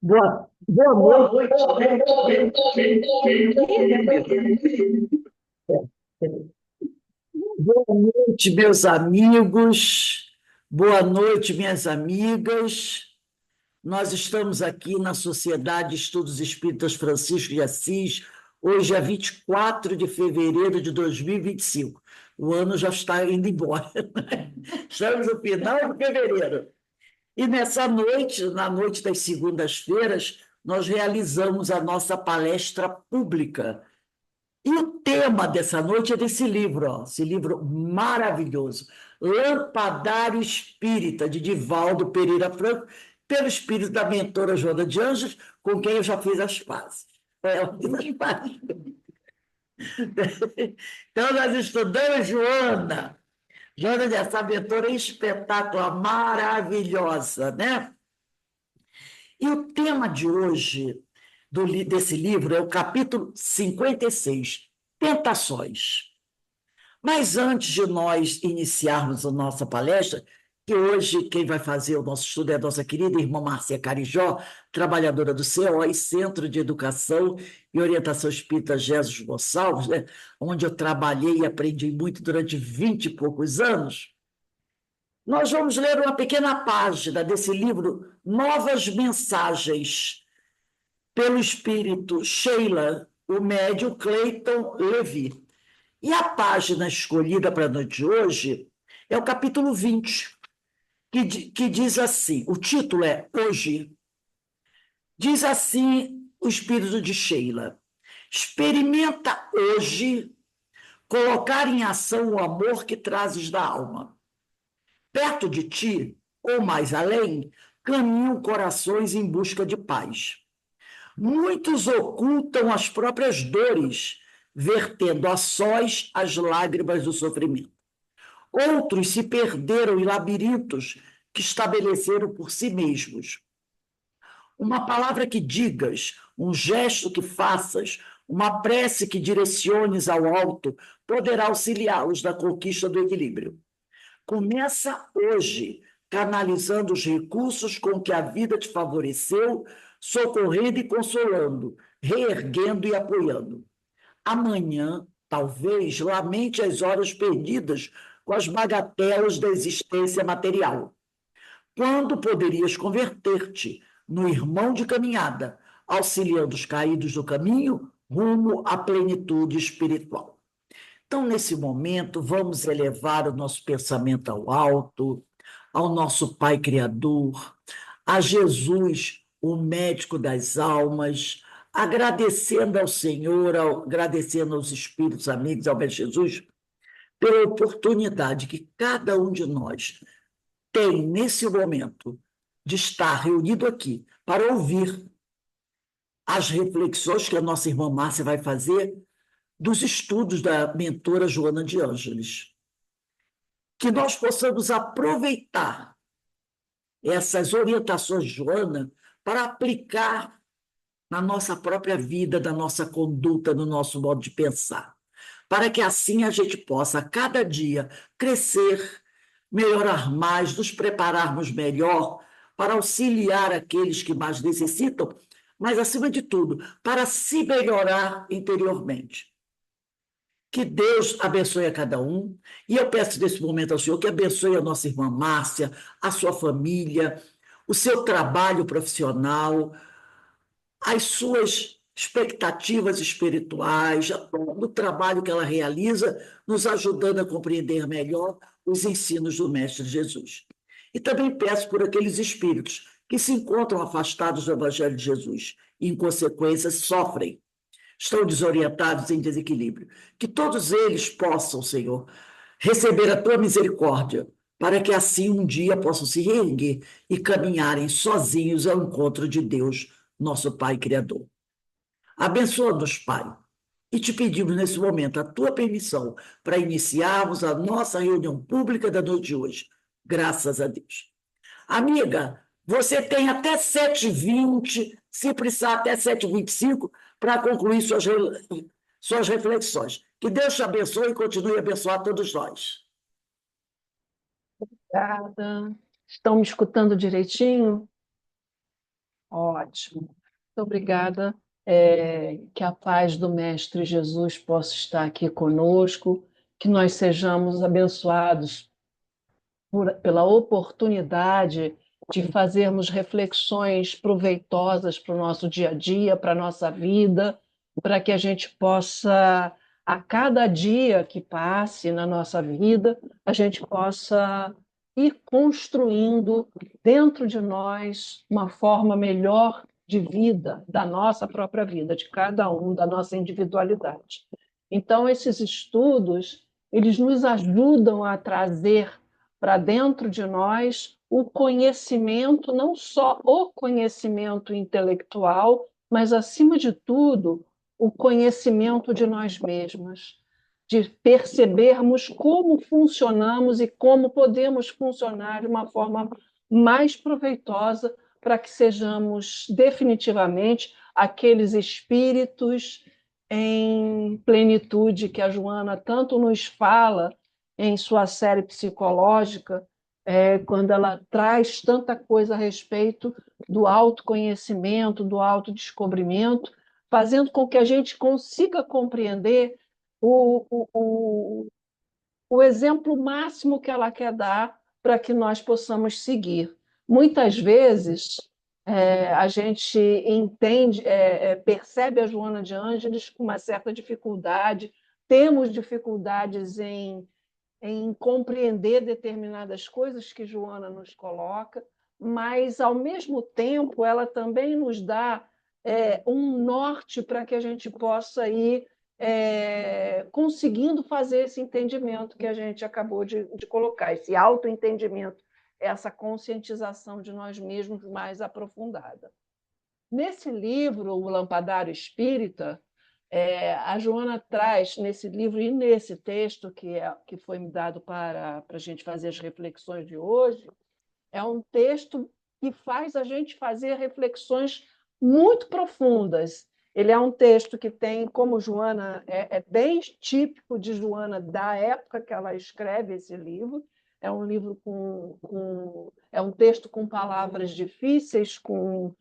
Boa Boa noite. noite. Boa noite, meus amigos. Boa noite, minhas amigas. Nós estamos aqui na Sociedade de Estudos Espíritas Francisco de Assis, hoje é 24 de fevereiro de 2025. O ano já está indo embora, né? Estamos no final de fevereiro. E nessa noite, na noite das segundas-feiras, nós realizamos a nossa palestra pública. E o tema dessa noite é desse livro, ó, esse livro maravilhoso, Lampadário Espírita, de Divaldo Pereira Franco, pelo espírito da mentora Joana de Anjos, com quem eu já fiz as pazes. Ela fez as pazes. Então, nós estudamos Joana. Joana, essa mentora espetacular, maravilhosa, né? E o tema de hoje desse livro é o capítulo 56, Tentações. Mas antes de nós iniciarmos a nossa palestra, que hoje quem vai fazer o nosso estudo é a nossa querida irmã Márcia Carijó, trabalhadora do COI, Centro de Educação e Orientação Espírita Jesus Gonçalves, né? Onde eu trabalhei e aprendi muito durante 20 e poucos anos. Nós vamos ler uma pequena página desse livro, Novas Mensagens, pelo espírito Sheila, o médium Clayton Levi. E a página escolhida para a noite de hoje é o capítulo 20, que diz assim: o título é Hoje. Diz assim o espírito de Sheila: experimenta hoje colocar em ação o amor que trazes da alma. Perto de ti, ou mais além, caminham corações em busca de paz. Muitos ocultam as próprias dores, vertendo a sós as lágrimas do sofrimento. Outros se perderam em labirintos que estabeleceram por si mesmos. Uma palavra que digas, um gesto que faças, uma prece que direciones ao alto, poderá auxiliá-los na conquista do equilíbrio. Começa hoje, canalizando os recursos com que a vida te favoreceu, socorrendo e consolando, reerguendo e apoiando. Amanhã, talvez, lamente as horas perdidas com as bagatelas da existência material. Quando poderias converter-te no irmão de caminhada, auxiliando os caídos do caminho rumo à plenitude espiritual. Então, nesse momento, vamos elevar o nosso pensamento ao alto, ao nosso Pai Criador, a Jesus, o médico das almas, agradecendo ao Senhor, agradecendo aos espíritos amigos, ao Mestre Jesus, pela oportunidade que cada um de nós tem, nesse momento, de estar reunido aqui para ouvir as reflexões que a nossa irmã Márcia vai fazer dos estudos da mentora Joana de Ângeles. Que nós possamos aproveitar essas orientações de Joana para aplicar na nossa própria vida, na nossa conduta, no nosso modo de pensar, para que assim a gente possa, a cada dia, crescer, melhorar mais, nos prepararmos melhor para auxiliar aqueles que mais necessitam, mas, acima de tudo, para se melhorar interiormente. Que Deus abençoe a cada um. E eu peço nesse momento ao Senhor que abençoe a nossa irmã Márcia, a sua família, o seu trabalho profissional, as suas expectativas espirituais, todo o trabalho que ela realiza, nos ajudando a compreender melhor os ensinos do Mestre Jesus. E também peço por aqueles espíritos que se encontram afastados do Evangelho de Jesus e, em consequência, sofrem, estão desorientados em desequilíbrio. Que todos eles possam, Senhor, receber a tua misericórdia, para que assim um dia possam se reerguer e caminharem sozinhos ao encontro de Deus, nosso Pai Criador. Abençoa-nos, Pai, e te pedimos nesse momento a tua permissão para iniciarmos a nossa reunião pública da noite de hoje. Graças a Deus. Amiga, você tem até 7h20, se precisar até 7h25, para concluir suas reflexões. Que Deus te abençoe e continue a abençoar todos nós. Obrigada. Estão me escutando direitinho? Ótimo. Muito obrigada. Que a paz do Mestre Jesus possa estar aqui conosco, que nós sejamos abençoados pela oportunidade de fazermos reflexões proveitosas para o nosso dia a dia, para a nossa vida, para que a gente possa, a cada dia que passe na nossa vida, a gente possa ir construindo dentro de nós uma forma melhor de vida, da nossa própria vida, de cada um, da nossa individualidade. Então, esses estudos, eles nos ajudam a trazer para dentro de nós o conhecimento, não só o conhecimento intelectual, mas, acima de tudo, o conhecimento de nós mesmas, de percebermos como funcionamos e como podemos funcionar de uma forma mais proveitosa para que sejamos definitivamente aqueles espíritos em plenitude que a Joana tanto nos fala em sua série psicológica, quando ela traz tanta coisa a respeito do autoconhecimento, do autodescobrimento, fazendo com que a gente consiga compreender o exemplo máximo que ela quer dar para que nós possamos seguir. Muitas vezes a gente entende, percebe a Joana de Ângeles com uma certa dificuldade, temos dificuldades em compreender determinadas coisas que Joana nos coloca, mas, ao mesmo tempo, ela também nos dá um norte para que a gente possa ir conseguindo fazer esse entendimento que a gente acabou de colocar, esse autoentendimento, essa conscientização de nós mesmos mais aprofundada. Nesse livro, O Lampadário Espírita, a Joana traz, nesse livro e nesse texto que foi me dado para a gente fazer as reflexões de hoje, é um texto que faz a gente fazer reflexões muito profundas. Ele é um texto que tem, como Joana, é bem típico de Joana da época que ela escreve esse livro. É um livro é um texto com palavras difíceis, com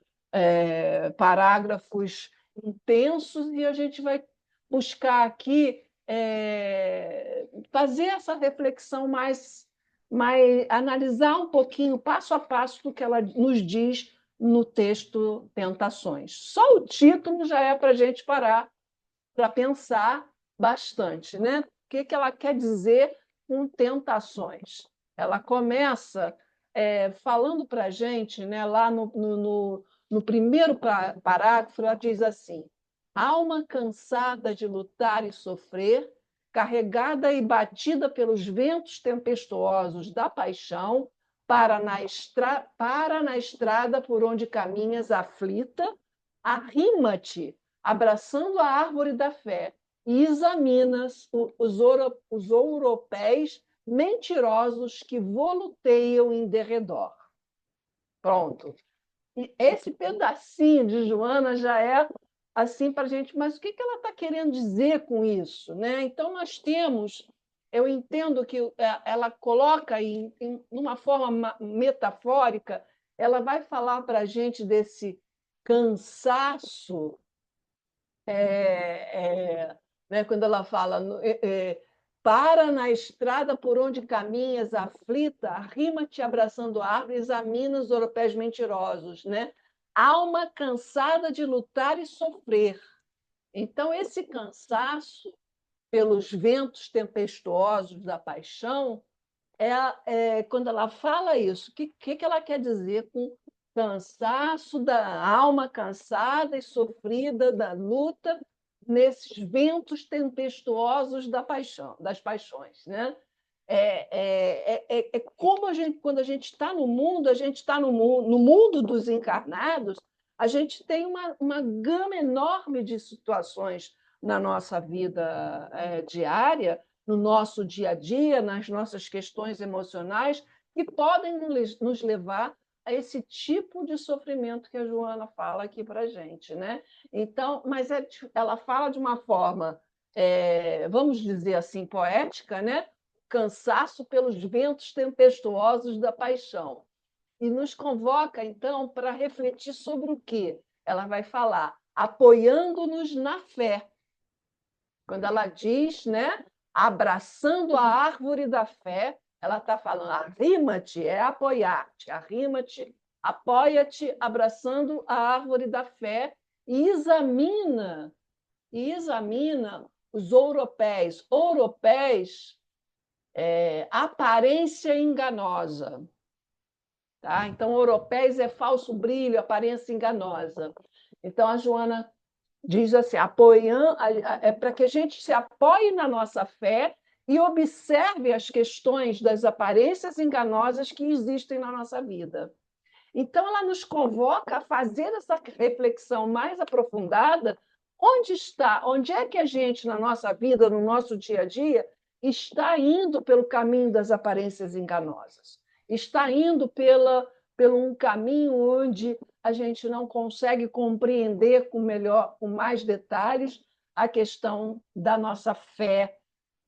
parágrafos intensos, e a gente vai buscar aqui fazer essa reflexão mais analisar um pouquinho, passo a passo, do que ela nos diz no texto Tentações. Só o título já é para a gente parar para pensar bastante, né? O que ela quer dizer com tentações? Ela começa falando para a gente, né, lá no primeiro parágrafo, ela diz assim: alma cansada de lutar e sofrer, carregada e batida pelos ventos tempestuosos da paixão, para na estrada por onde caminhas aflita, arrima-te, abraçando a árvore da fé, e examinas os ouropéis mentirosos que voluteiam em derredor. Pronto. E esse pedacinho de Joana já é assim para a gente, mas o que ela está querendo dizer com isso? Né? Então, nós temos, eu entendo que ela coloca numa forma metafórica, ela vai falar para a gente desse cansaço, né? Quando ela fala para na estrada por onde caminhas aflita, arrima-te abraçando a árvore, examina os oropés mentirosos, né? Alma cansada de lutar e sofrer. Então, esse cansaço pelos ventos tempestuosos da paixão, quando ela fala isso, o que ela quer dizer com cansaço da alma cansada e sofrida da luta nesses ventos tempestuosos das paixões, né? Como a gente, quando a gente está no mundo, a gente está no mundo dos encarnados, a gente tem uma gama enorme de situações na nossa vida diária, no nosso dia a dia, nas nossas questões emocionais, que podem nos levar a esse tipo de sofrimento que a Joana fala aqui para a gente, né? Então, mas ela fala de uma forma, vamos dizer assim, poética, né? Cansaço pelos ventos tempestuosos da paixão. e nos convoca, então, para refletir sobre o quê? Ela vai falar, apoiando-nos na fé. Quando ela diz, né, abraçando a árvore da fé, ela está falando, arrima-te, é apoiar-te, arrima-te, apoia-te, abraçando a árvore da fé e examina os ouropés. Ouropés é aparência enganosa. Tá? Então, ouropés é falso brilho, aparência enganosa. Então, a Joana diz assim, apoiando, é para que a gente se apoie na nossa fé e observe as questões das aparências enganosas que existem na nossa vida. Então, ela nos convoca a fazer essa reflexão mais aprofundada. Onde está? Onde é que a gente, na nossa vida, no nosso dia a dia, está indo pelo caminho das aparências enganosas? Está indo pelo um caminho onde a gente não consegue compreender com mais detalhes a questão da nossa fé,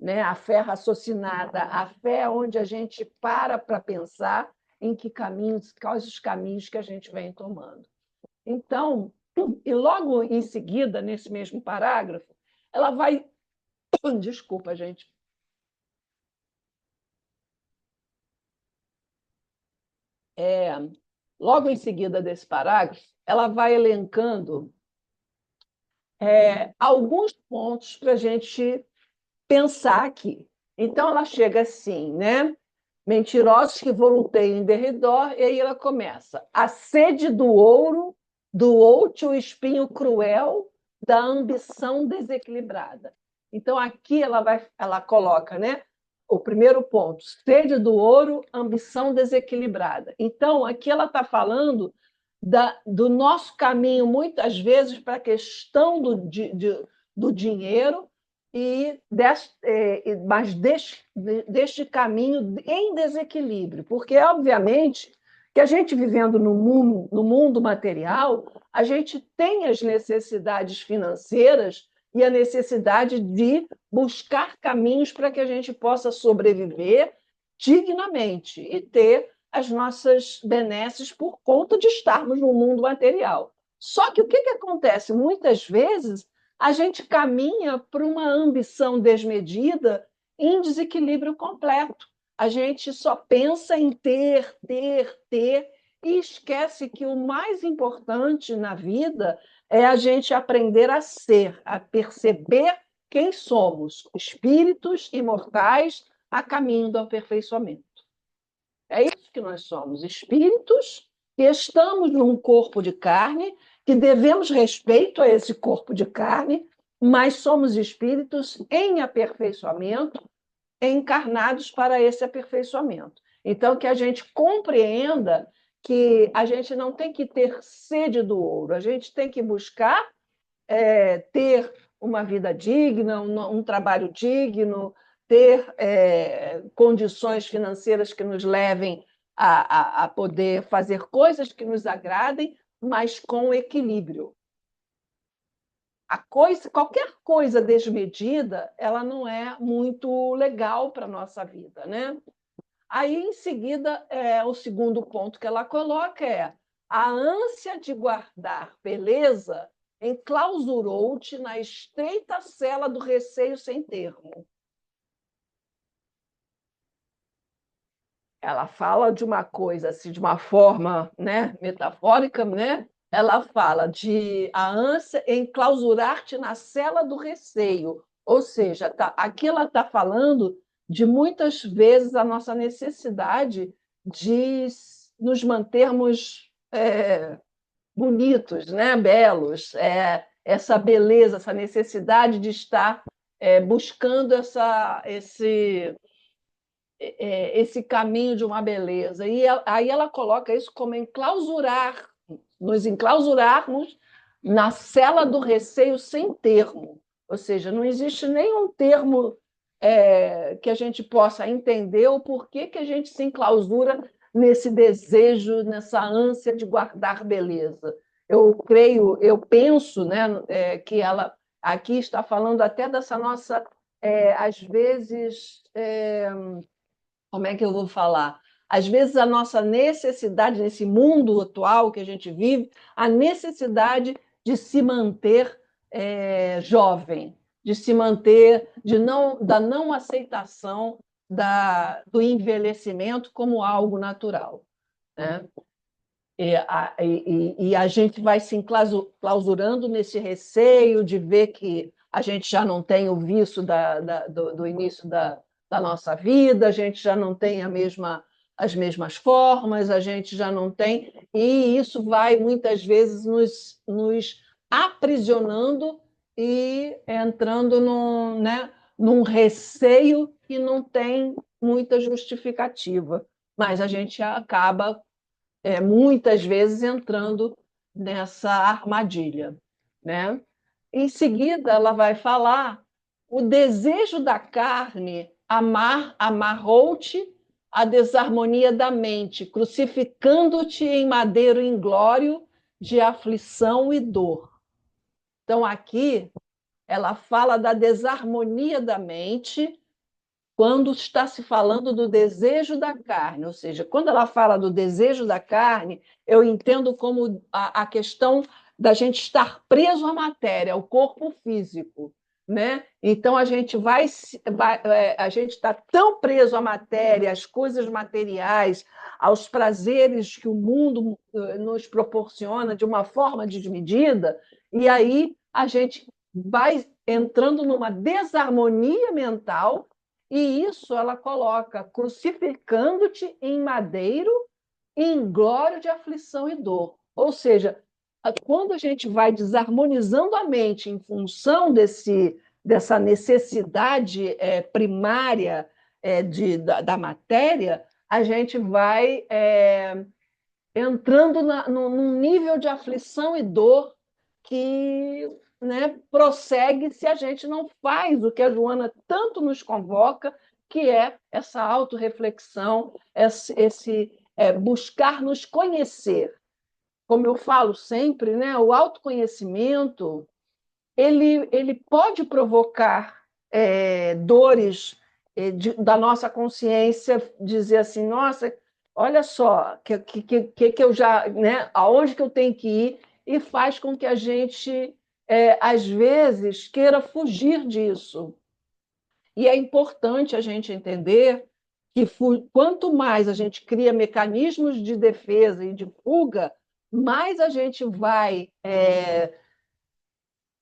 né? A fé raciocinada, a fé onde a gente para pensar em que caminhos, quais os caminhos que a gente vem tomando. Então, e logo em seguida, nesse mesmo parágrafo, ela vai. Desculpa, gente. Logo em seguida desse parágrafo, ela vai elencando alguns pontos para a gente pensar aqui. Então, ela chega assim, né? Mentirosos que voluteiam em derredor, e aí ela começa. A sede do ouro, doou-te o espinho cruel da ambição desequilibrada. Então, aqui ela coloca, né? O primeiro ponto, sede do ouro, ambição desequilibrada. Então, aqui ela está falando do nosso caminho, muitas vezes, para a questão do dinheiro, mas deste caminho em desequilíbrio, porque, obviamente, que a gente vivendo no mundo material, a gente tem as necessidades financeiras e a necessidade de buscar caminhos para que a gente possa sobreviver dignamente e ter as nossas benesses por conta de estarmos no mundo material. Só que o que acontece? Muitas vezes a gente caminha para uma ambição desmedida em desequilíbrio completo. A gente só pensa em ter, e esquece que o mais importante na vida é a gente aprender a ser, a perceber quem somos, espíritos imortais a caminho do aperfeiçoamento. É isso que nós somos, espíritos que estamos num corpo de carne, que devemos respeito a esse corpo de carne, mas somos espíritos em aperfeiçoamento, encarnados para esse aperfeiçoamento. Então, que a gente compreenda que a gente não tem que ter sede do ouro, a gente tem que buscar ter uma vida digna, um trabalho digno, ter condições financeiras que nos levem a poder fazer coisas que nos agradem, mas com equilíbrio. Qualquer coisa desmedida, ela não é muito legal para a nossa vida, né? Aí, em seguida, o segundo ponto que ela coloca é a ânsia de guardar beleza enclausurou-te na estreita cela do receio sem termo. Ela fala de uma coisa assim, de uma forma, né, metafórica, né? Ela fala de a ânsia enclausurar-te na cela do receio, ou seja, aqui ela está falando de muitas vezes a nossa necessidade de nos mantermos bonitos, né, belos, essa beleza, essa necessidade de estar buscando esse caminho de uma beleza. E aí ela coloca isso como nos enclausurarmos na cela do receio sem termo. Ou seja, não existe nenhum termo que a gente possa entender o porquê que a gente se enclausura nesse desejo, nessa ânsia de guardar beleza. Eu penso, né, que ela aqui está falando até dessa nossa, às vezes, como é que eu vou falar? Às vezes, a nossa necessidade, nesse mundo atual que a gente vive, a necessidade de se manter jovem, de se manter, da não aceitação do envelhecimento como algo natural, né? E a gente vai se enclausurando nesse receio de ver que a gente já não tem o vício do início da nossa vida, a gente já não tem as mesmas formas, a gente já não tem. E isso vai, muitas vezes, nos aprisionando e entrando num receio que não tem muita justificativa. Mas a gente acaba muitas vezes entrando nessa armadilha, né? Em seguida, ela vai falar: o desejo da carne amarrou-te a desarmonia da mente, crucificando-te em madeiro inglório de aflição e dor. Então, aqui, ela fala da desarmonia da mente quando está se falando do desejo da carne, ou seja, quando ela fala do desejo da carne, eu entendo como a questão da gente estar preso à matéria, ao corpo físico, né? Então a gente está tão preso à matéria, às coisas materiais, aos prazeres que o mundo nos proporciona de uma forma desmedida, e aí a gente vai entrando numa desarmonia mental. E isso ela coloca crucificando-te em madeiro, em glória de aflição e dor. Ou seja, quando a gente vai desarmonizando a mente em função dessa necessidade primária da matéria, a gente vai entrando num nível de aflição e dor que, né, prossegue se a gente não faz o que a Joana tanto nos convoca, que é essa autorreflexão, esse buscar nos conhecer. Como eu falo sempre, né, o autoconhecimento ele pode provocar dores da nossa consciência, dizer assim, nossa, olha só, que eu já, né, aonde que eu tenho que ir, e faz com que a gente, às vezes, queira fugir disso. E é importante a gente entender que quanto mais a gente cria mecanismos de defesa e de fuga, mais a gente vai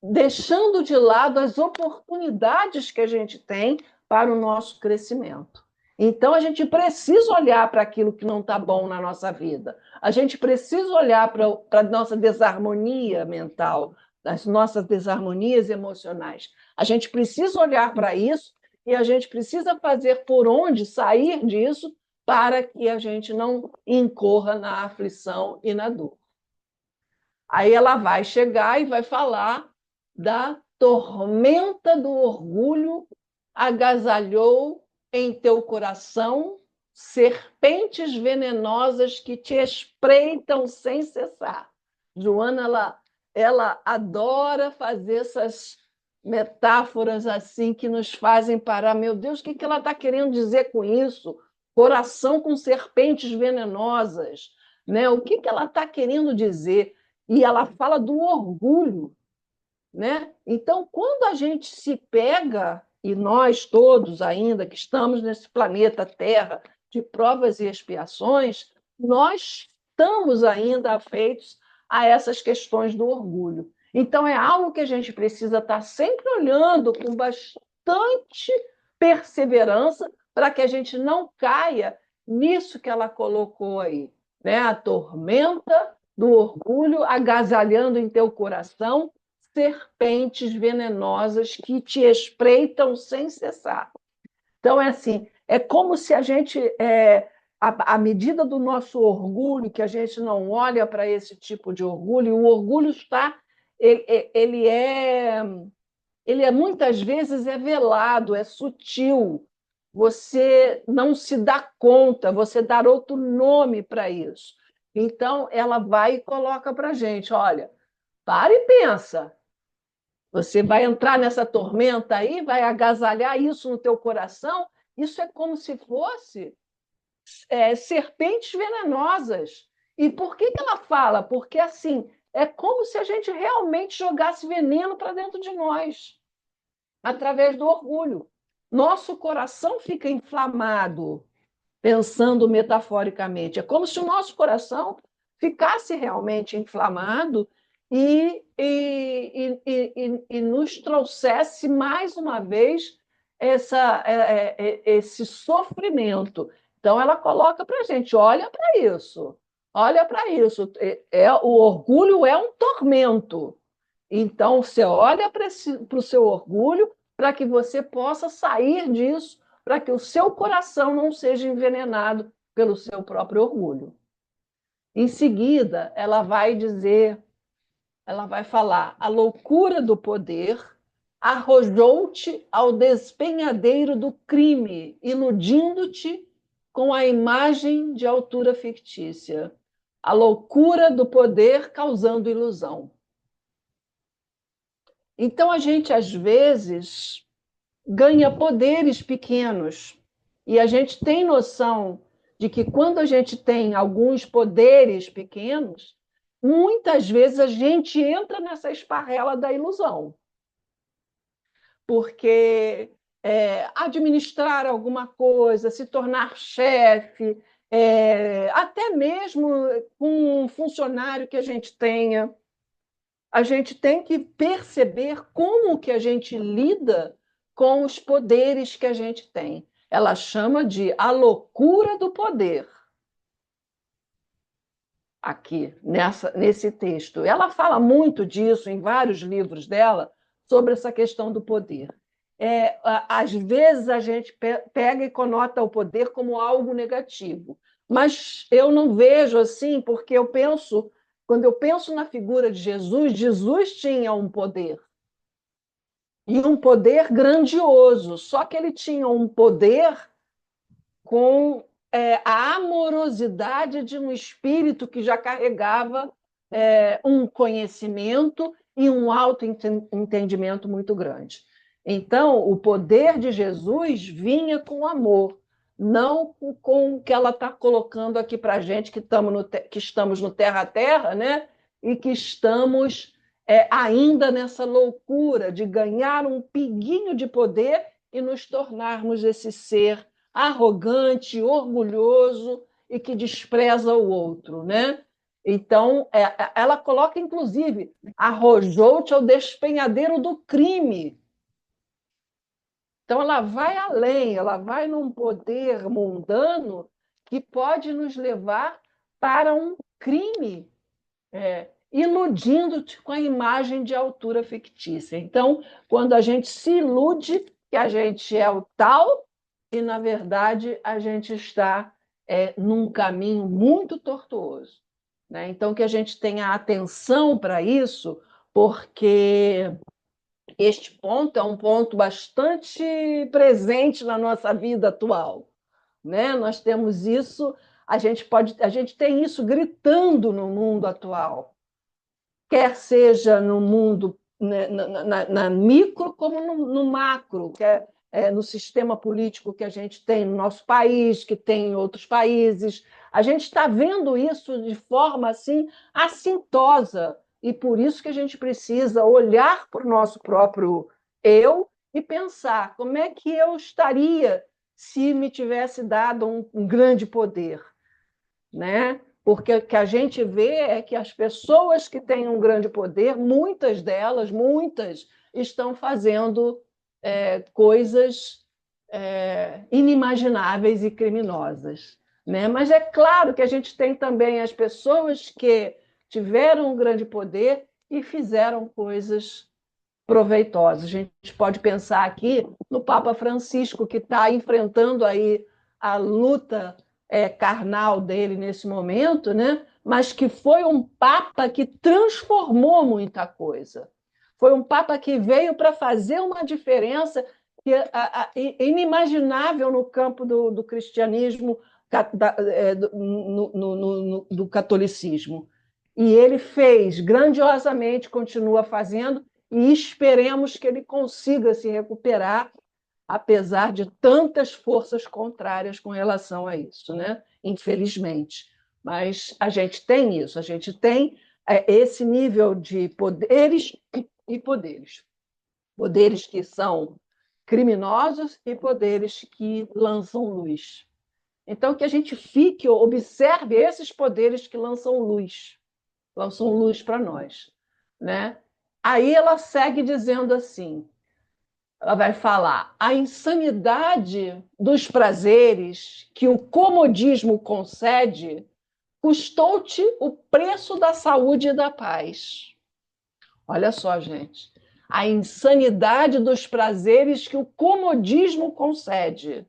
deixando de lado as oportunidades que a gente tem para o nosso crescimento. Então, a gente precisa olhar para aquilo que não está bom na nossa vida. A gente precisa olhar para a nossa desarmonia mental, as nossas desarmonias emocionais. A gente precisa olhar para isso e a gente precisa fazer por onde sair disso para que a gente não incorra na aflição e na dor. Aí ela vai chegar e vai falar da tormenta do orgulho agasalhou em teu coração serpentes venenosas que te espreitam sem cessar. Joana, ela adora fazer essas metáforas assim que nos fazem parar. Meu Deus, o que ela está querendo dizer com isso? Coração com serpentes venenosas, né? O que ela está querendo dizer? E ela fala do orgulho, né? Então, quando a gente se pega, e nós todos ainda que estamos nesse planeta Terra de provas e expiações, nós estamos ainda afeitos a essas questões do orgulho. Então, é algo que a gente precisa estar sempre olhando com bastante perseverança para que a gente não caia nisso que ela colocou aí, né? A tormenta do orgulho agasalhando em teu coração serpentes venenosas que te espreitam sem cessar. Então, é assim, é como se a gente, à medida do nosso orgulho, que a gente não olha para esse tipo de orgulho, o orgulho está, ele é muitas vezes velado, é sutil. Você não se dá conta, você dá outro nome para isso. Então, ela vai e coloca para a gente, olha, para e pensa. Você vai entrar nessa tormenta aí, vai agasalhar isso no teu coração. Isso é como se fosse serpentes venenosas. E por que ela fala? Porque assim é como se a gente realmente jogasse veneno para dentro de nós, através do orgulho. Nosso coração fica inflamado, pensando metaforicamente. É como se o nosso coração ficasse realmente inflamado e nos trouxesse mais uma vez esse sofrimento. Então, ela coloca para a gente: olha para isso, olha para isso. O orgulho é um tormento. Então, você olha para o seu orgulho para que você possa sair disso, para que o seu coração não seja envenenado pelo seu próprio orgulho. Em seguida, ela vai falar: a loucura do poder arrojou-te ao despenhadeiro do crime, iludindo-te com a imagem de altura fictícia. A loucura do poder causando ilusão. Então, a gente, às vezes, ganha poderes pequenos. E a gente tem noção de que quando a gente tem alguns poderes pequenos, muitas vezes a gente entra nessa esparrela da ilusão. Porque administrar alguma coisa, se tornar chefe, até mesmo com um funcionário que a gente tenha, a gente tem que perceber como que a gente lida com os poderes que a gente tem. Ela chama de a loucura do poder, aqui, nesse texto. Ela fala muito disso em vários livros dela, sobre essa questão do poder. Às vezes a gente pega e conota o poder como algo negativo, mas eu não vejo assim, porque quando eu penso na figura de Jesus, Jesus tinha um poder, e um poder grandioso, só que ele tinha um poder com a amorosidade de um espírito que já carregava um conhecimento e um autoentendimento muito grande. Então, o poder de Jesus vinha com amor, não com o que ela está colocando aqui para a gente, que estamos no terra a terra, né? E que estamos ainda nessa loucura de ganhar um pinguinho de poder e nos tornarmos esse ser arrogante, orgulhoso e que despreza o outro, né? Então, ela coloca, inclusive, arrojou-te ao despenhadeiro do crime. Então, ela vai além, ela vai num poder mundano que pode nos levar para um crime, iludindo-te com a imagem de altura fictícia. Então, quando a gente se ilude que a gente é o tal, e, na verdade, a gente está num caminho muito tortuoso. Né? Então, que a gente tenha atenção para isso, porque este ponto é um ponto bastante presente na nossa vida atual. Né? Nós temos isso, a gente tem isso gritando no mundo atual, quer seja no mundo, né, na micro, como no macro, que no sistema político que a gente tem no nosso país, que tem em outros países. A gente está vendo isso de forma assim assintosa, e por isso que a gente precisa olhar para o nosso próprio eu e pensar como é que eu estaria se me tivesse dado um grande poder, né? Porque o que a gente vê é que as pessoas que têm um grande poder, muitas delas, estão fazendo coisas inimagináveis e criminosas. Né? Mas é claro que a gente tem também as pessoas que tiveram um grande poder e fizeram coisas proveitosas. A gente pode pensar aqui no Papa Francisco, que está enfrentando aí a luta carnal dele nesse momento, né? Mas que foi um Papa que transformou muita coisa. Foi um Papa que veio para fazer uma diferença inimaginável no campo do cristianismo, do catolicismo. E ele fez grandiosamente, continua fazendo, e esperemos que ele consiga se recuperar apesar de tantas forças contrárias com relação a isso, né? Infelizmente. Mas a gente tem isso, a gente tem esse nível de poderes e poderes. Poderes que são criminosos e poderes que lançam luz. Então, que a gente fique, observe esses poderes que lançam luz para nós, né? Aí ela segue dizendo assim, ela vai falar: a insanidade dos prazeres que o comodismo concede custou-te o preço da saúde e da paz. Olha só, gente. A insanidade dos prazeres que o comodismo concede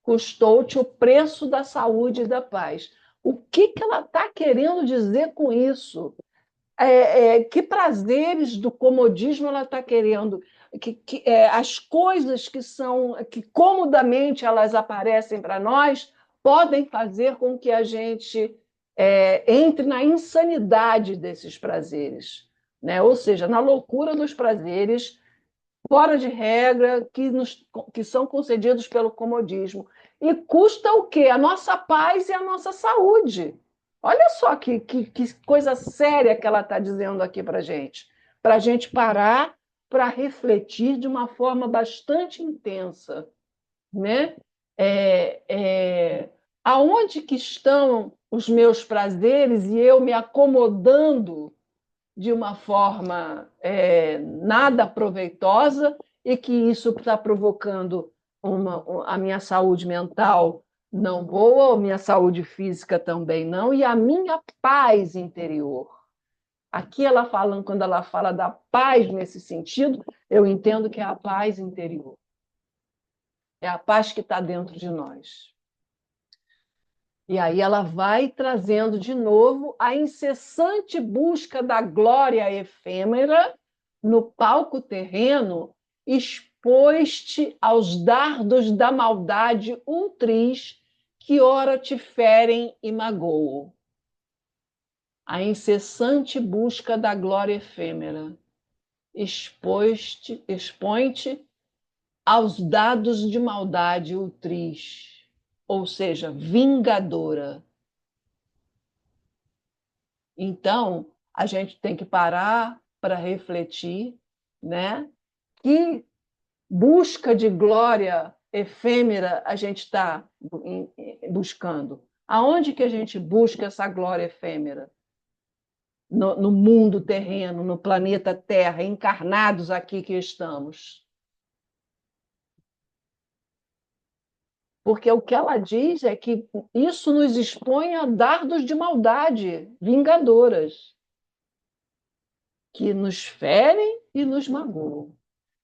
custou-te o preço da saúde e da paz. O que, que ela está querendo dizer com isso? Que prazeres do comodismo ela está querendo? As coisas que comodamente elas aparecem para nós podem fazer com que a gente entre na insanidade desses prazeres, né? Ou seja, na loucura dos prazeres fora de regra que são concedidos pelo comodismo. E custa o quê? A nossa paz e a nossa saúde. Olha só que coisa séria que ela está dizendo aqui para a gente parar para refletir de uma forma bastante intensa, né? Aonde que estão os meus prazeres e eu me acomodando de uma forma nada proveitosa e que isso está provocando a minha saúde mental não boa, a minha saúde física também não, e a minha paz interior. Aqui ela falando, quando ela fala da paz nesse sentido, eu entendo que é a paz interior. É a paz que está dentro de nós. E aí ela vai trazendo de novo a incessante busca da glória efêmera no palco terreno, expôs-te aos dardos da maldade ultris que ora te ferem e magoam. A incessante busca da glória efêmera expõe-te aos dados de maldade ultris, ou seja, vingadora. Então, a gente tem que parar para refletir, né? Que busca de glória efêmera a gente está buscando? Aonde que a gente busca essa glória efêmera? No mundo terreno, no planeta Terra, encarnados aqui que estamos. Porque o que ela diz é que isso nos expõe a dardos de maldade, vingadoras, que nos ferem e nos magoam.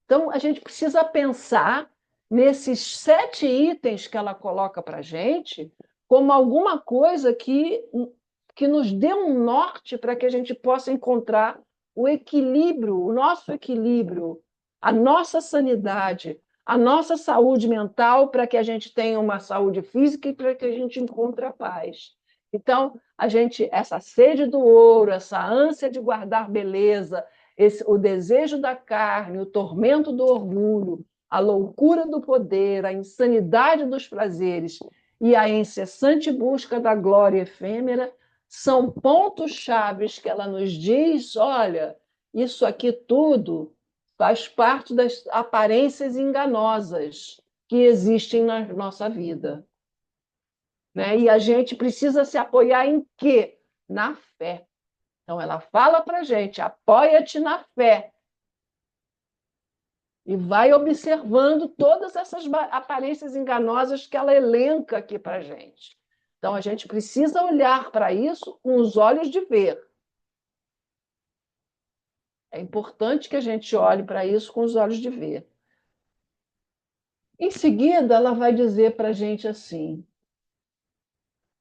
Então, a gente precisa pensar nesses 7 itens que ela coloca para a gente como alguma coisa que nos dê um norte para que a gente possa encontrar o equilíbrio, o nosso equilíbrio, a nossa sanidade, a nossa saúde mental, para que a gente tenha uma saúde física e para que a gente encontre a paz. Então, essa sede do ouro, essa ânsia de guardar beleza, o desejo da carne, o tormento do orgulho, a loucura do poder, a insanidade dos prazeres e a incessante busca da glória efêmera são pontos chaves que ela nos diz: olha, isso aqui tudo faz parte das aparências enganosas que existem na nossa vida. Né? E a gente precisa se apoiar em quê? Na fé. Então, ela fala para a gente: apoia-te na fé. E vai observando todas essas aparências enganosas que ela elenca aqui para a gente. Então, a gente precisa olhar para isso com os olhos de ver. É importante que a gente olhe para isso com os olhos de ver. Em seguida, ela vai dizer para a gente assim: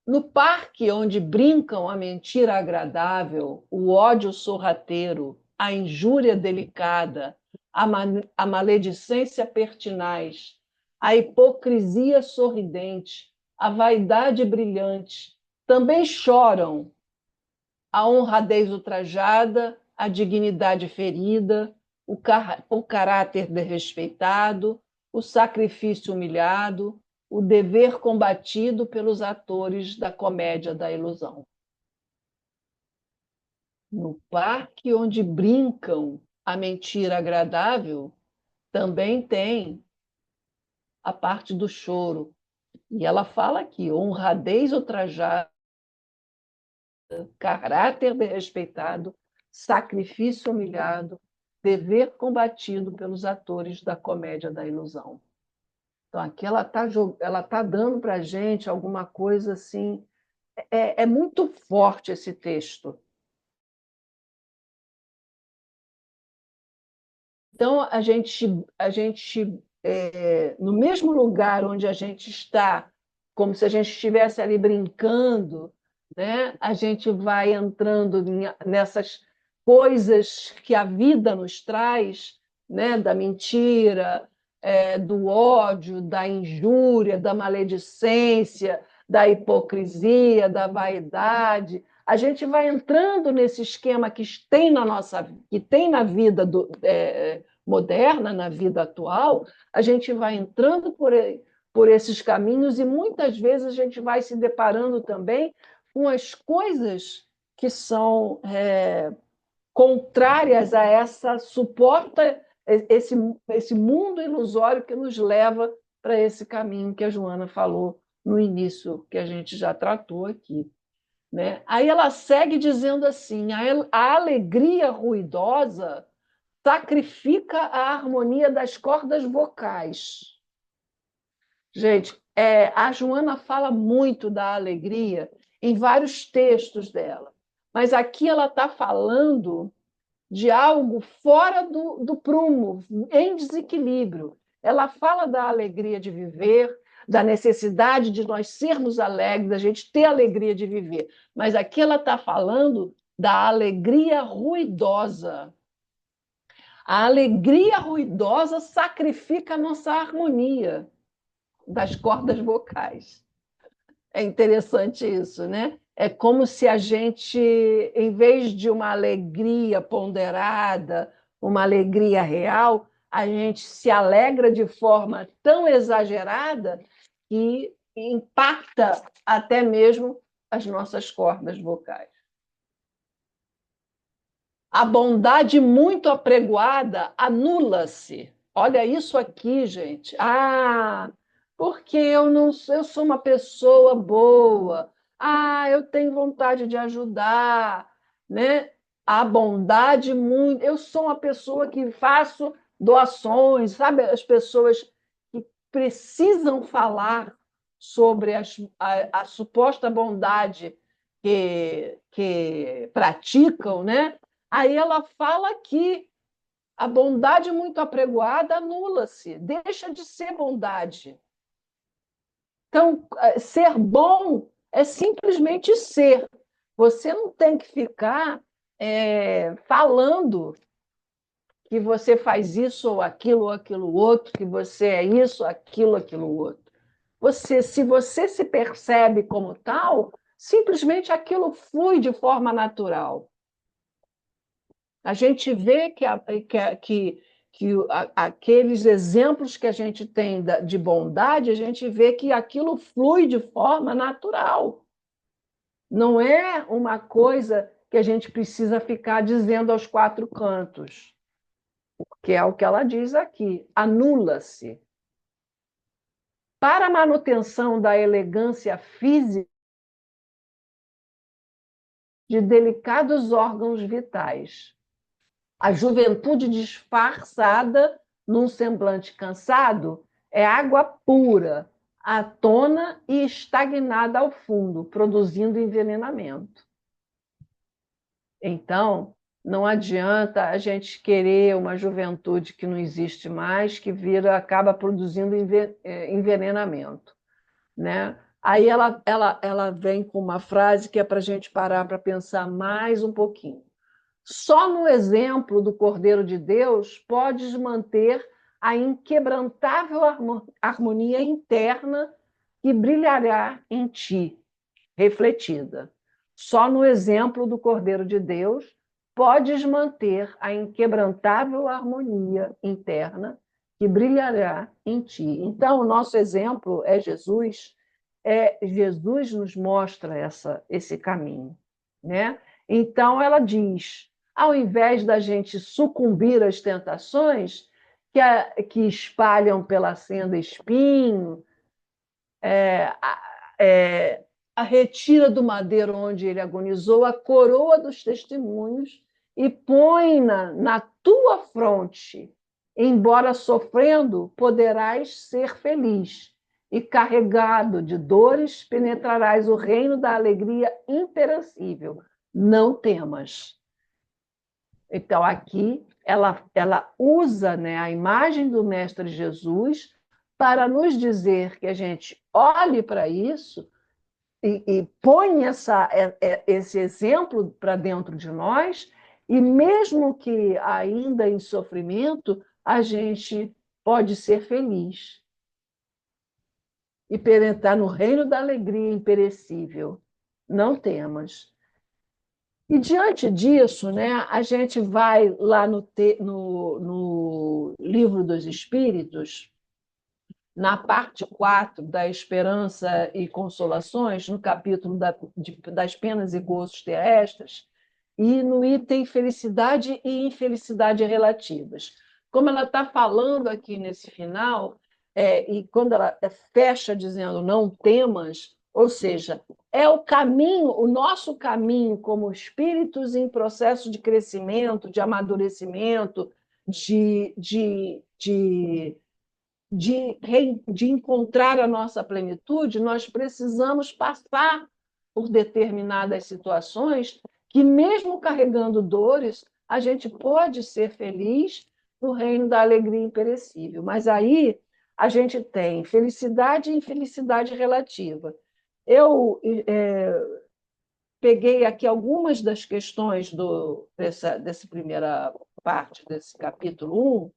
no parque onde brincam a mentira agradável, o ódio sorrateiro, a injúria delicada, a maledicência pertinaz, a hipocrisia sorridente, a vaidade brilhante, também choram a honradez ultrajada, a dignidade ferida, o caráter desrespeitado, o sacrifício humilhado, o dever combatido pelos atores da comédia da ilusão. No parque onde brincam a mentira agradável, também tem a parte do choro. E ela fala aqui: honradez ultrajada, caráter desrespeitado, sacrifício humilhado, dever combatido pelos atores da comédia da ilusão. Então, aqui ela tá dando para a gente alguma coisa assim. É muito forte esse texto. Então, no mesmo lugar onde a gente está, como se a gente estivesse ali brincando, né? A gente vai entrando nessas coisas que a vida nos traz, né? Da mentira, do ódio, da injúria, da maledicência, da hipocrisia, da vaidade. A gente vai entrando nesse esquema que tem na vida moderna, na vida atual, a gente vai entrando por esses caminhos e muitas vezes a gente vai se deparando também com as coisas que são contrárias a essa suporta esse mundo ilusório que nos leva para esse caminho que a Joana falou no início, que a gente já tratou aqui. Né? Aí ela segue dizendo assim: a alegria ruidosa sacrifica a harmonia das cordas vocais. Gente, a Joana fala muito da alegria em vários textos dela, mas aqui ela está falando de algo fora do prumo, em desequilíbrio. Ela fala da alegria de viver, da necessidade de nós sermos alegres, da gente ter alegria de viver. Mas aqui ela está falando da alegria ruidosa. A alegria ruidosa sacrifica a nossa harmonia das cordas vocais. É interessante isso, né? É como se a gente, em vez de uma alegria ponderada, uma alegria real, a gente se alegra de forma tão exagerada que impacta até mesmo as nossas cordas vocais. A bondade muito apregoada anula-se. Olha isso aqui, gente. Porque eu sou uma pessoa boa. Eu tenho vontade de ajudar, né? A bondade muito. Eu sou uma pessoa que faço doações, sabe? As pessoas que precisam falar sobre a suposta bondade que praticam, né? Aí ela fala que a bondade muito apregoada anula-se, deixa de ser bondade. Então, ser bom é simplesmente ser. Você não tem que ficar falando que você faz isso ou aquilo outro, que você é isso, aquilo outro. Se você se percebe como tal, simplesmente aquilo flui de forma natural. A gente vê aqueles exemplos que a gente tem de bondade, a gente vê que aquilo flui de forma natural. Não é uma coisa que a gente precisa ficar dizendo aos quatro cantos, que é o que ela diz aqui: anula-se. Para a manutenção da elegância física de delicados órgãos vitais. A juventude disfarçada num semblante cansado é água pura, atona e estagnada ao fundo, produzindo envenenamento. Então, não adianta a gente querer uma juventude que não existe mais, que acaba produzindo envenenamento. Né? Aí ela vem com uma frase que é para a gente parar para pensar mais um pouquinho. Só no exemplo do Cordeiro de Deus podes manter a inquebrantável harmonia interna que brilhará em ti, refletida. Só no exemplo do Cordeiro de Deus podes manter a inquebrantável harmonia interna que brilhará em ti. Então, o nosso exemplo é Jesus. Jesus nos mostra esse caminho, né? Então, ela diz, ao invés da gente sucumbir às tentações que espalham pela senda espinho, a retira do madeiro onde ele agonizou a coroa dos testemunhos e põe-na na tua fronte. Embora sofrendo, poderás ser feliz, e carregado de dores, penetrarás o reino da alegria imperecível. Não temas. Então, aqui, ela usa, né, a imagem do Mestre Jesus para nos dizer que a gente olhe para isso e põe esse exemplo para dentro de nós, e mesmo que ainda em sofrimento, a gente pode ser feliz e penetrar no reino da alegria imperecível. Não temas. E diante disso, né, a gente vai lá no Livro dos Espíritos, na parte 4 da Esperança e Consolações, no capítulo das penas e gozos terrestres, e no item Felicidade e Infelicidade Relativas. Como ela está falando aqui nesse final, e quando ela fecha dizendo não temas, ou seja, é o caminho, o nosso caminho como espíritos em processo de crescimento, de amadurecimento, de encontrar a nossa plenitude, nós precisamos passar por determinadas situações que, mesmo carregando dores, a gente pode ser feliz no reino da alegria imperecível. Mas aí a gente tem felicidade e infelicidade relativa. Eu peguei aqui algumas das questões dessa primeira parte desse capítulo 1,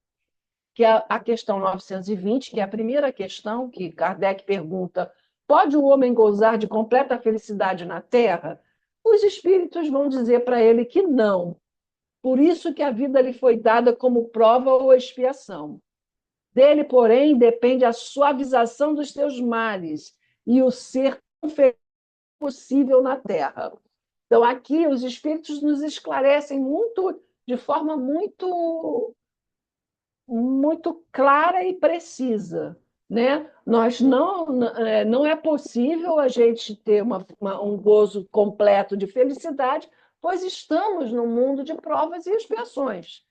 que é a questão 920, que é a primeira questão que Kardec pergunta: pode o homem gozar de completa felicidade na Terra? Os espíritos vão dizer para ele que não. Por isso que a vida lhe foi dada como prova ou expiação. Dele, porém, depende a suavização dos teus males e o ser tão feliz possível na Terra. Então, aqui, os espíritos nos esclarecem de forma muito clara e precisa, né? Não é possível a gente ter um gozo completo de felicidade, pois estamos num mundo de provas e expiações.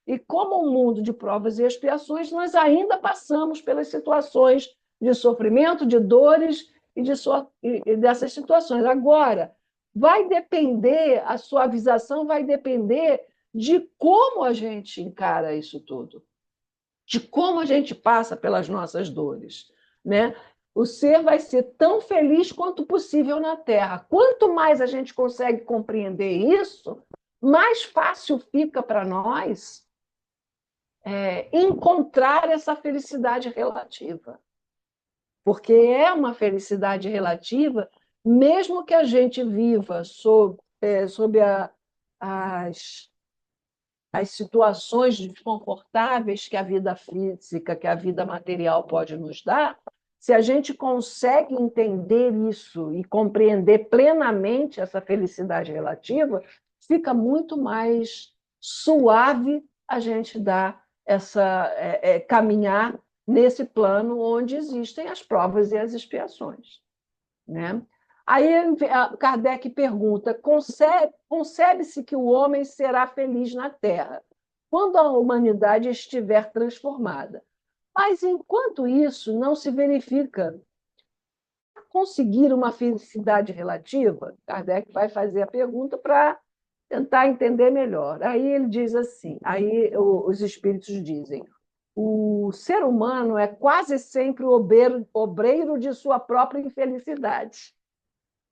E como um mundo de provas e expiações, nós ainda passamos pelas situações de sofrimento, de dores e dessas situações. Agora, a suavização vai depender de como a gente encara isso tudo, de como a gente passa pelas nossas dores, né? O ser vai ser tão feliz quanto possível na Terra. Quanto mais a gente consegue compreender isso, mais fácil fica para nós encontrar essa felicidade relativa. Porque é uma felicidade relativa, mesmo que a gente viva sob as situações desconfortáveis que a vida física, que a vida material pode nos dar, se a gente consegue entender isso e compreender plenamente essa felicidade relativa, fica muito mais suave a gente caminhar nesse plano onde existem as provas e as expiações, né? Aí Kardec pergunta: concebe-se que o homem será feliz na Terra quando a humanidade estiver transformada. Mas, enquanto isso não se verifica conseguir uma felicidade relativa, Kardec vai fazer a pergunta para tentar entender melhor. Aí ele diz assim, aí os espíritos dizem: o ser humano é quase sempre o obreiro de sua própria infelicidade.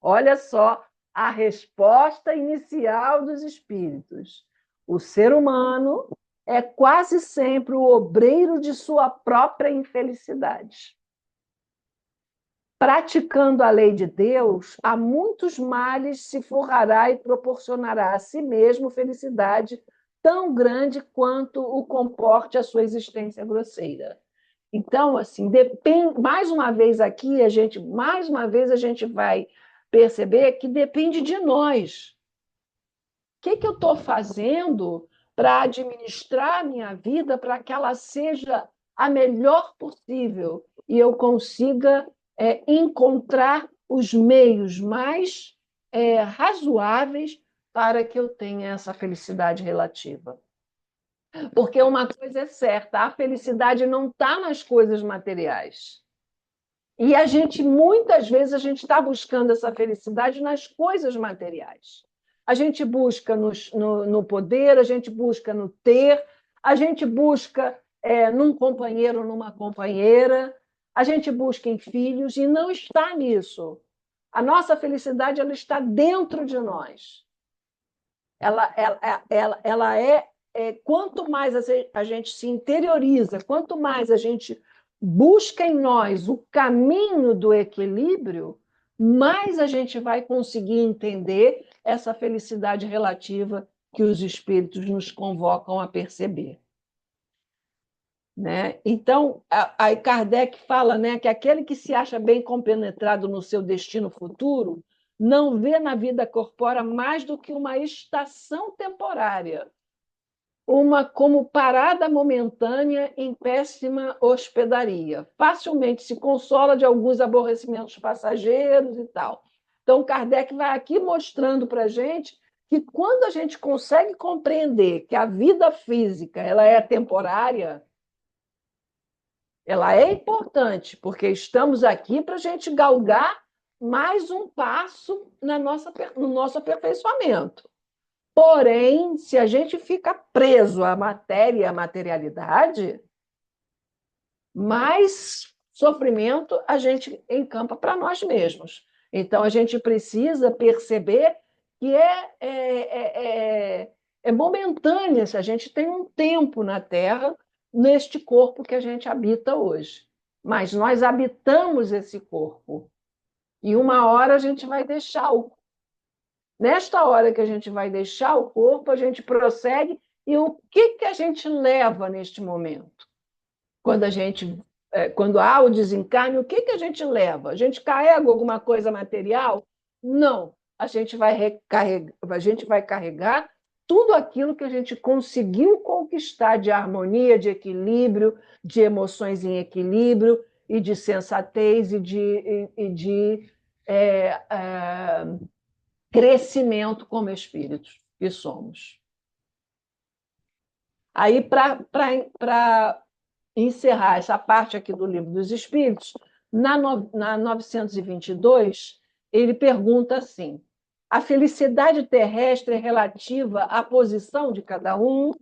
Olha só a resposta inicial dos espíritos. O ser humano é quase sempre o obreiro de sua própria infelicidade. Praticando a lei de Deus, a muitos males se forrará e proporcionará a si mesmo felicidade tão grande quanto o comporte a sua existência grosseira. Então, assim, depende, mais uma vez a gente vai perceber que depende de nós. O que eu estou fazendo para administrar a minha vida para que ela seja a melhor possível e eu consiga encontrar os meios mais razoáveis para que eu tenha essa felicidade relativa. Porque uma coisa é certa, a felicidade não está nas coisas materiais. E muitas vezes, a gente está buscando essa felicidade nas coisas materiais. A gente busca no poder, a gente busca no ter, a gente busca num companheiro ou numa companheira, a gente busca em filhos e não está nisso. A nossa felicidade ela está dentro de nós. Quanto mais a gente se interioriza, quanto mais a gente busca em nós o caminho do equilíbrio, mais a gente vai conseguir entender essa felicidade relativa que os espíritos nos convocam a perceber. Né? Então, aí Kardec fala, né, que aquele que se acha bem compenetrado no seu destino futuro não vê na vida corpórea mais do que uma estação temporária, uma como parada momentânea em péssima hospedaria. Facilmente se consola de alguns aborrecimentos passageiros e tal. Então, Kardec vai aqui mostrando para a gente que quando a gente consegue compreender que a vida física ela é temporária, ela é importante, porque estamos aqui para a gente galgar mais um passo no nosso aperfeiçoamento. Porém, se a gente fica preso à matéria e à materialidade, mais sofrimento a gente encampa para nós mesmos. Então, a gente precisa perceber que é momentânea, se a gente tem um tempo na Terra, neste corpo que a gente habita hoje. Mas nós habitamos esse corpo. E uma hora a gente vai deixar o Nesta hora que a gente vai deixar o corpo, a gente prossegue. E o que a gente leva neste momento? Quando há o desencarne, o que a gente leva? A gente carrega alguma coisa material? Não. A gente vai carregar tudo aquilo que a gente conseguiu conquistar de harmonia, de equilíbrio, de emoções em equilíbrio, e de sensatez, e de crescimento como espíritos que somos. Aí, para encerrar essa parte aqui do Livro dos Espíritos, na 922, ele pergunta assim: a felicidade terrestre é relativa à posição de cada um?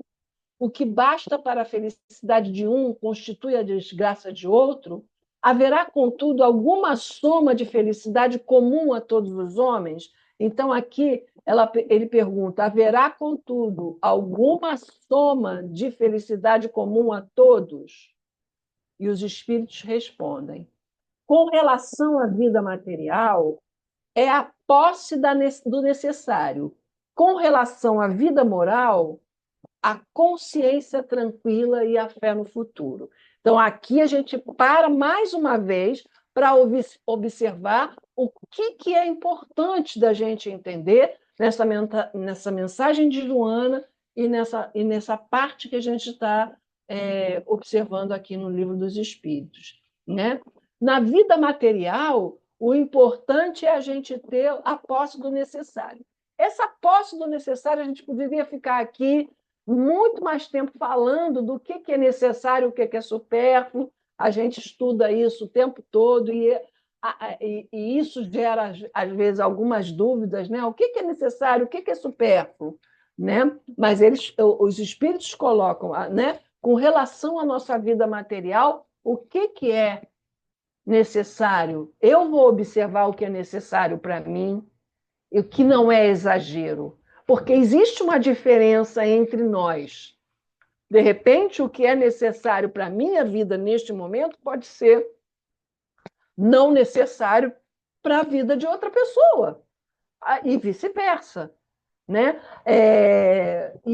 O que basta para a felicidade de um constitui a desgraça de outro? Haverá, contudo, alguma soma de felicidade comum a todos os homens? Então, aqui ele pergunta: haverá, contudo, alguma soma de felicidade comum a todos? E os espíritos respondem: com relação à vida material, é a posse do necessário. Com relação à vida moral, a consciência tranquila e a fé no futuro. Então, aqui a gente para mais uma vez para observar o que é importante da gente entender nessa mensagem de Joana e nessa parte que a gente está observando aqui no Livro dos Espíritos. Né? Na vida material, o importante é a gente ter a posse do necessário. Essa posse do necessário, a gente poderia ficar aqui muito mais tempo falando do que é necessário, o que é supérfluo. A gente estuda isso o tempo todo e isso gera, às vezes, algumas dúvidas, né? O que é necessário, o que é supérfluo, né? Mas os espíritos colocam, né? Com relação à nossa vida material, o que é necessário? Eu vou observar o que é necessário para mim e o que não é exagero. Porque existe uma diferença entre nós. De repente, o que é necessário para a minha vida neste momento pode ser não necessário para a vida de outra pessoa, e vice-versa. Né?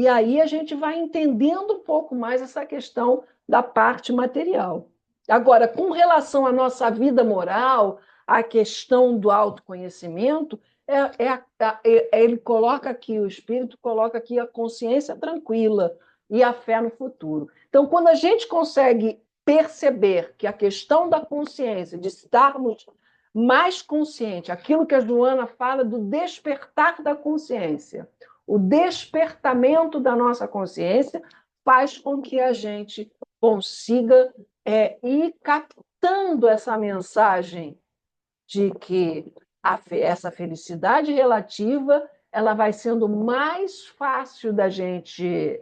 E aí a gente vai entendendo um pouco mais essa questão da parte material. Agora, com relação à nossa vida moral, a questão do autoconhecimento, ele coloca aqui, o espírito coloca aqui a consciência tranquila e a fé no futuro. Então, quando a gente consegue perceber que a questão da consciência, de estarmos mais consciente, aquilo que a Joana fala do despertar da consciência, o despertamento da nossa consciência faz com que a gente consiga ir captando essa mensagem de que essa felicidade relativa ela vai sendo mais fácil da gente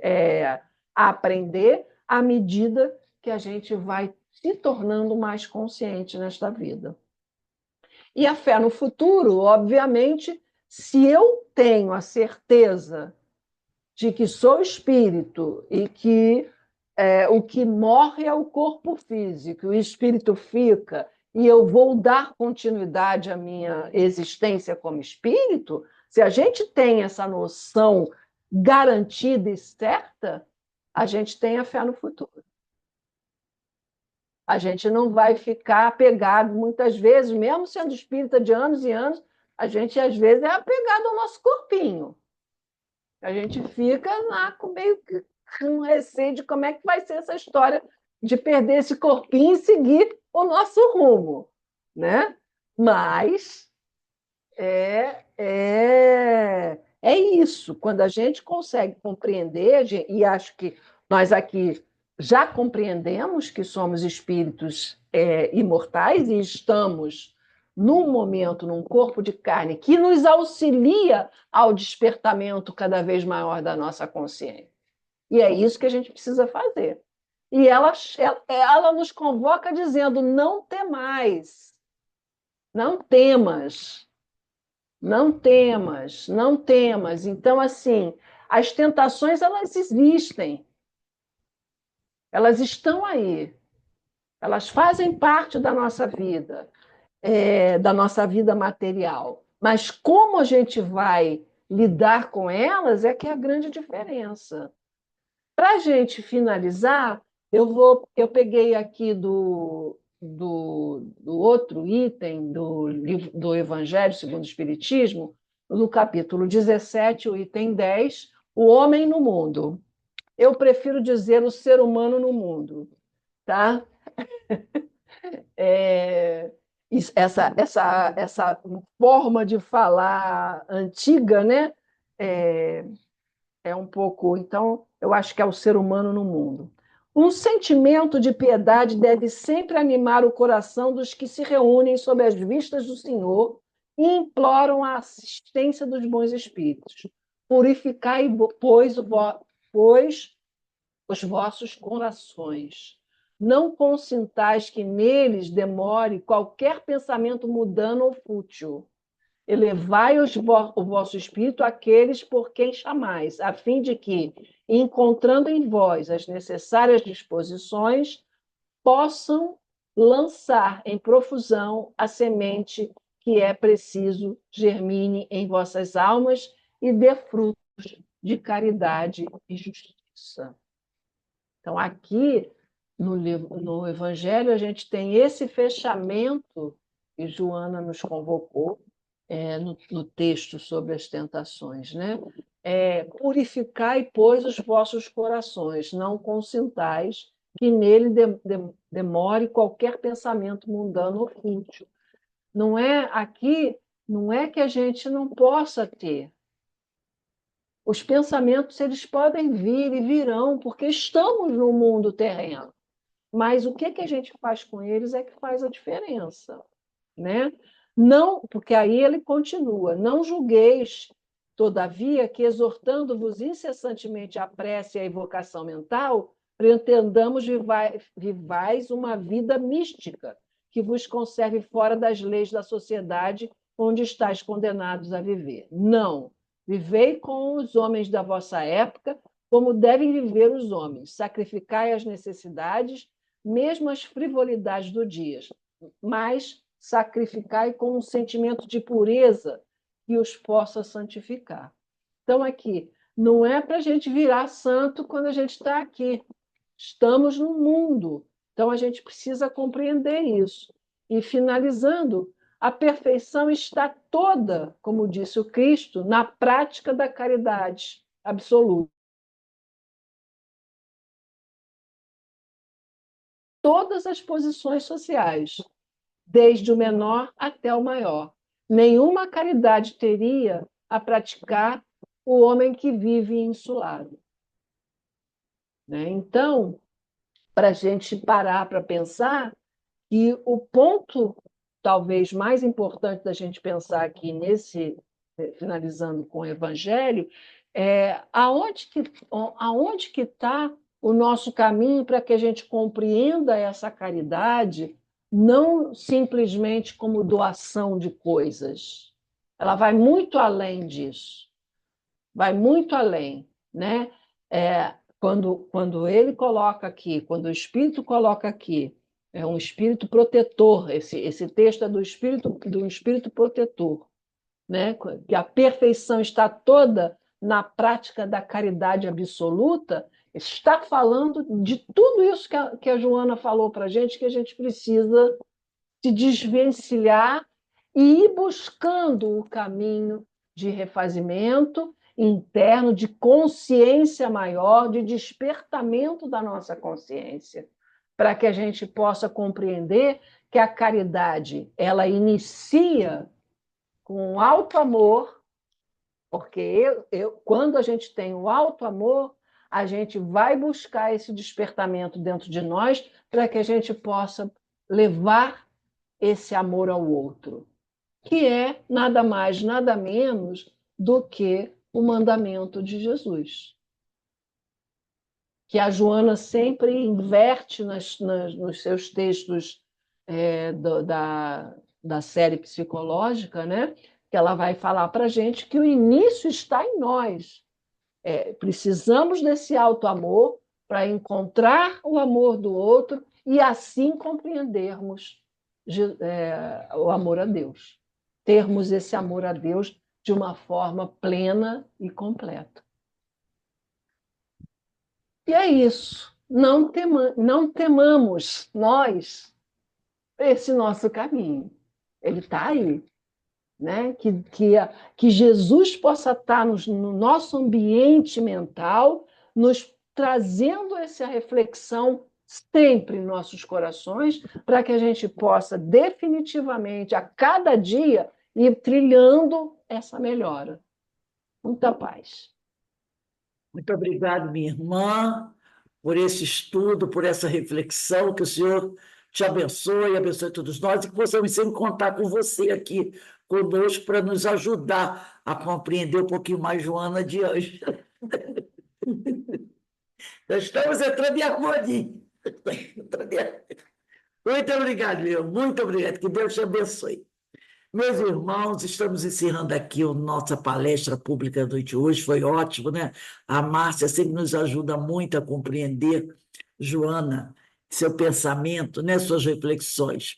aprender à medida que a gente vai se tornando mais consciente nesta vida. E a fé no futuro, obviamente, se eu tenho a certeza de que sou espírito e que o que morre é o corpo físico, o espírito fica, e eu vou dar continuidade à minha existência como espírito, se a gente tem essa noção garantida e certa, a gente tem a fé no futuro. A gente não vai ficar apegado, muitas vezes, mesmo sendo espírita de anos e anos, a gente, às vezes, é apegado ao nosso corpinho. A gente fica lá com meio que um receio de como é que vai ser essa história de perder esse corpinho e seguir o nosso rumo, né? Mas é isso. Quando a gente consegue compreender, e acho que nós aqui já compreendemos que somos espíritos imortais e estamos num momento, num corpo de carne que nos auxilia ao despertamento cada vez maior da nossa consciência. E é isso que a gente precisa fazer. E ela nos convoca dizendo: não temais, não temas, não temas, não temas. Então, assim, as tentações, elas existem, elas estão aí, elas fazem parte da nossa vida material. Mas como a gente vai lidar com elas é que é a grande diferença. Para a gente finalizar, eu peguei aqui do outro item do Evangelho segundo o Espiritismo, no capítulo 17, o item 10, o homem no mundo. Eu prefiro dizer o ser humano no mundo, tá? Essa forma de falar antiga, né? É um pouco. Então, eu acho que é o ser humano no mundo. Um sentimento de piedade deve sempre animar o coração dos que se reúnem sob as vistas do Senhor e imploram a assistência dos bons espíritos. Purificai, pois, os vossos corações. Não consintais que neles demore qualquer pensamento mundano ou fútil. Elevai o vosso espírito àqueles por quem chamais, a fim de que, encontrando em vós as necessárias disposições, possam lançar em profusão a semente que é preciso germine em vossas almas e dê frutos de caridade e justiça. Então, aqui no Evangelho, a gente tem esse fechamento que Joana nos convocou no texto sobre as tentações, né? Purificai, pois, os vossos corações, não consintais que nele demore qualquer pensamento mundano ou fútil. Não é que a gente não possa ter. Os pensamentos eles podem vir e virão, porque estamos no mundo terreno. Mas o que a gente faz com eles é que faz a diferença, né? Não, porque aí ele continua: não julgueis, todavia, que exortando-vos incessantemente à prece e à invocação mental, pretendamos vivais uma vida mística, que vos conserve fora das leis da sociedade onde estáis condenados a viver. Não. Vivei com os homens da vossa época, como devem viver os homens. Sacrificai as necessidades, mesmo as frivolidades do dia, mas sacrificai com um sentimento de pureza que os possa santificar. Então, aqui, Não é para a gente virar santo quando a gente está aqui. Estamos no mundo. Então, a gente precisa compreender isso. E, finalizando, a perfeição está toda, como disse o Cristo, na prática da caridade absoluta. Todas as posições sociais, desde o menor até o maior. Nenhuma caridade teria a praticar o homem que vive insulado. Né? Então, para a gente parar para pensar, e o ponto talvez mais importante da gente pensar aqui finalizando com o Evangelho, é aonde que está o nosso caminho para que a gente compreenda essa caridade, não simplesmente como doação de coisas. Ela vai muito além disso, vai muito além, né? Quando ele coloca aqui, quando o Espírito coloca aqui, é um espírito protetor, esse texto é do espírito protetor, né? Que a perfeição está toda na prática da caridade absoluta, está falando de tudo isso que a Joana falou para a gente, que a gente precisa se desvencilhar e ir buscando o caminho de refazimento interno, de consciência maior, de despertamento da nossa consciência, para que a gente possa compreender que a caridade ela inicia com alto amor, porque quando a gente tem o alto amor, a gente vai buscar esse despertamento dentro de nós para que a gente possa levar esse amor ao outro, que é nada mais, nada menos do que o mandamento de Jesus, que a Joana sempre inverte nos seus textos da série psicológica, né? Que ela vai falar para a gente que o início está em nós. Precisamos desse alto amor para encontrar o amor do outro e assim compreendermos o amor a Deus. Termos esse amor a Deus de uma forma plena e completa. E é isso. Não temamos nós esse nosso caminho. Ele está aí. Né? Que Jesus possa estar no nosso ambiente mental, nos trazendo essa reflexão sempre em nossos corações, para que a gente possa definitivamente, a cada dia, ir trilhando essa melhora. Muita paz. Muito obrigada, minha irmã, por esse estudo, por essa reflexão, que o Senhor te abençoe, abençoe todos nós, e que possamos sempre contar com você aqui conosco para nos ajudar a compreender um pouquinho mais Joana de Anjos. Nós estamos entrando em harmonia. Muito obrigado, meu. Muito obrigado. Que Deus te abençoe. Meus irmãos, estamos encerrando aqui a nossa palestra pública da noite de hoje. Foi ótimo, né? A Márcia sempre nos ajuda muito a compreender, Joana, seu pensamento, né? Suas reflexões.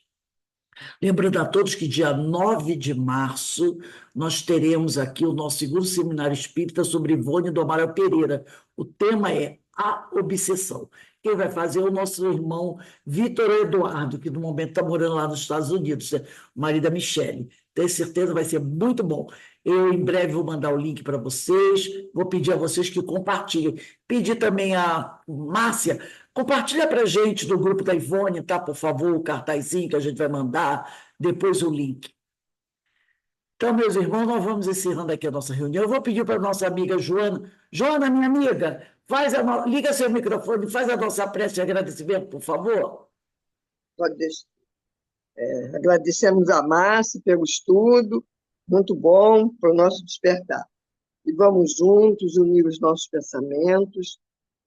Lembrando a todos que dia 9 de março nós teremos aqui o nosso segundo seminário espírita sobre Ivone do Amaral Pereira. O tema é a obsessão. Quem vai fazer é o nosso irmão Vitor Eduardo, que no momento está morando lá nos Estados Unidos, o marido da Michele. Tenho certeza vai ser muito bom. Eu, em breve, vou mandar o link para vocês, vou pedir a vocês que compartilhem. Pedir também a Márcia, compartilha para a gente do grupo da Ivone, tá? Por favor, o cartazinho que a gente vai mandar, depois o link. Então, meus irmãos, nós vamos encerrando aqui a nossa reunião. Eu vou pedir para a nossa amiga Joana. Joana, minha amiga, liga seu microfone, faz a nossa prece de agradecimento, por favor. Pode deixar. Agradecemos a Márcia pelo estudo, muito bom para o nosso despertar. E vamos juntos unir os nossos pensamentos,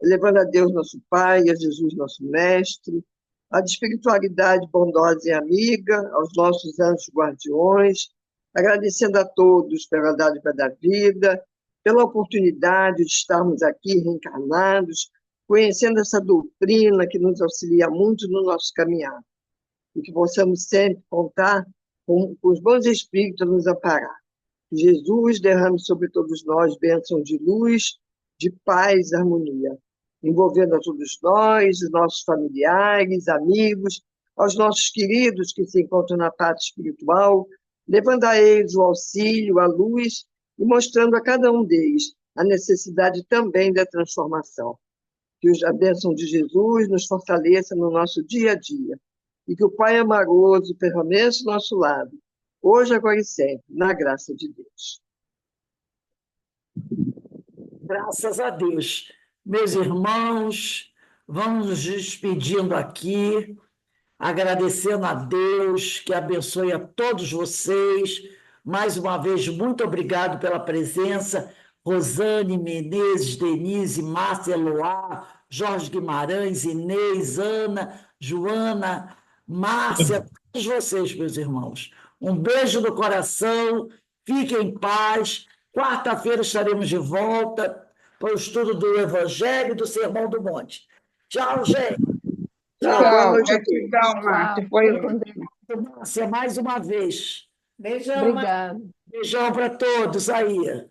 elevando a Deus nosso Pai, a Jesus nosso Mestre, a espiritualidade bondosa e amiga, aos nossos anjos guardiões, agradecendo a todos pela dádiva da vida, pela oportunidade de estarmos aqui reencarnados, conhecendo essa doutrina que nos auxilia muito no nosso caminhar, e que possamos sempre contar com os bons espíritos a nos amparar. Que Jesus derrame sobre todos nós bênçãos de luz, de paz e harmonia, envolvendo a todos nós, os nossos familiares, amigos, aos nossos queridos que se encontram na parte espiritual, levando a eles o auxílio, a luz e mostrando a cada um deles a necessidade também da transformação. Que a bênção de Jesus nos fortaleça no nosso dia a dia e que o Pai amoroso permaneça ao nosso lado, hoje, agora e sempre, na graça de Deus. Graças a Deus. Meus irmãos, vamos nos despedindo aqui, agradecendo a Deus, que abençoe a todos vocês. Mais uma vez, muito obrigado pela presença. Rosane, Menezes, Denise, Márcia, Eloá, Jorge Guimarães, Inês, Ana, Joana, Márcia, todos vocês, meus irmãos. Um beijo no coração, fiquem em paz. Quarta-feira estaremos de volta para o estudo do Evangelho e do Sermão do Monte. Tchau, gente. Tchau, boa noite a todos. Gratidão, Márcia. Tchau, Foi fica com Deus. Márcia, mais uma vez. Obrigada. Beijão para todos aí.